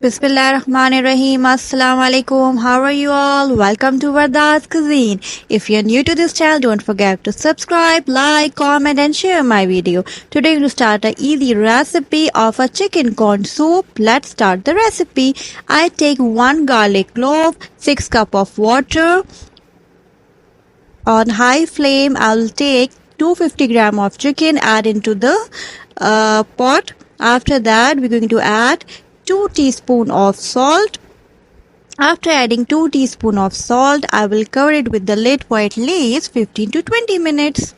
Bismillahirrahmanirrahim. Assalamu alaikum. How are you all? Welcome to Vardaz Cuisine. If you're new to this channel, don't forget to subscribe, like, comment, and share my video. Today we're going to start an easy recipe of a chicken corn soup. Let's start the recipe. I take 1 garlic clove, 6 cup of water. On high flame, I'll take 250 gram of chicken, add into the pot. After that, we're going to add 2 teaspoons of salt. After adding 2 teaspoons of salt, I will cover it with the lid for at least 15 to 20 minutes.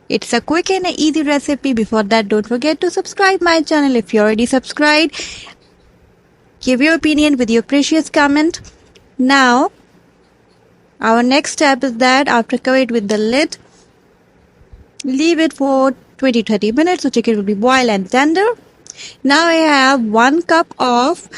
It's a quick and easy recipe. Before that, don't forget to subscribe my channel if you already subscribed. Give your opinion with your precious comment. Now, our next step is that after cover it with the lid, leave it for 20-30 minutes so chicken will be boiled and tender. Now I have 1 cup of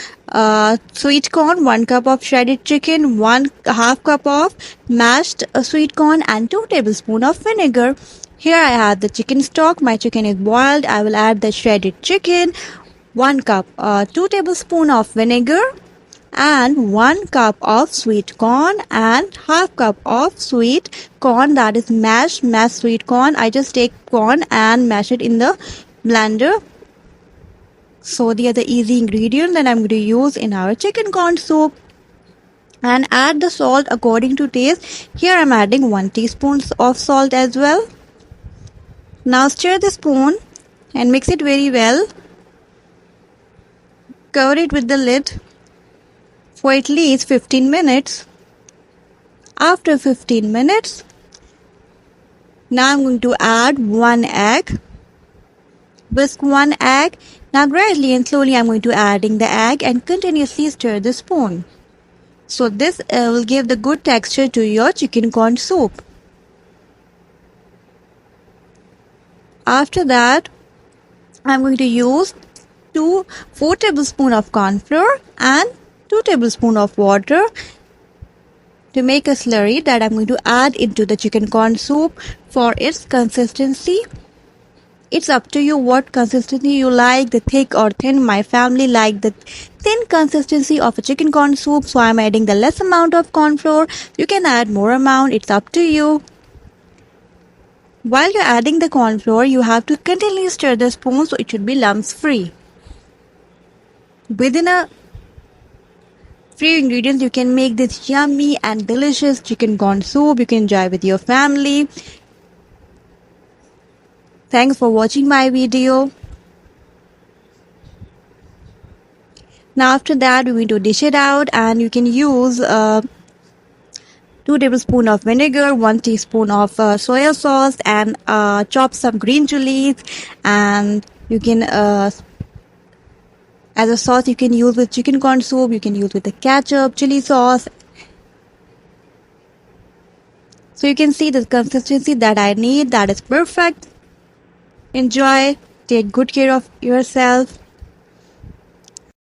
sweet corn, 1 cup of shredded chicken, 1/2 cup of mashed sweet corn, and 2 tablespoons of vinegar. Here I have the chicken stock. My chicken is boiled. I will add the shredded chicken, 1 cup, 2 tablespoons of vinegar, and 1 cup of sweet corn, and 1/2 cup of sweet corn, that is mashed sweet corn. I just take corn and mash it in the blender. So they are the easy ingredients that I'm going to use in our chicken corn soup. And add the salt according to taste. Here I'm adding 1 teaspoon of salt as well. Now stir the spoon and mix it very well. Cover it with the lid for at least 15 minutes. After 15 minutes, now I'm going to add 1 egg. Whisk 1 egg. Now gradually and slowly I'm going to adding the egg and continuously stir the spoon. So this will give the good texture to your chicken corn soup. After that, I'm going to use 4 tablespoons of corn flour and 2 tablespoons of water to make a slurry that I'm going to add into the chicken corn soup for its consistency. It's up to you what consistency you like, the thick or thin. My family like the thin consistency of a chicken corn soup, so I'm adding the less amount of corn flour. You can add more amount, it's up to you. While you're adding the corn flour, you have to continually stir the spoon so it should be lumps free. Within a few ingredients, you can make this yummy and delicious chicken corn soup. You can enjoy with your family. Thanks for watching my video. Now after that, we're going to dish it out, and you can use 2 tablespoons of vinegar, 1 teaspoon of soya sauce, and chop some green chilies. And you can as a sauce you can use with chicken corn soup, you can use with the ketchup, chili sauce. So you can see the consistency that I need, that is perfect. Enjoy, take good care of yourself.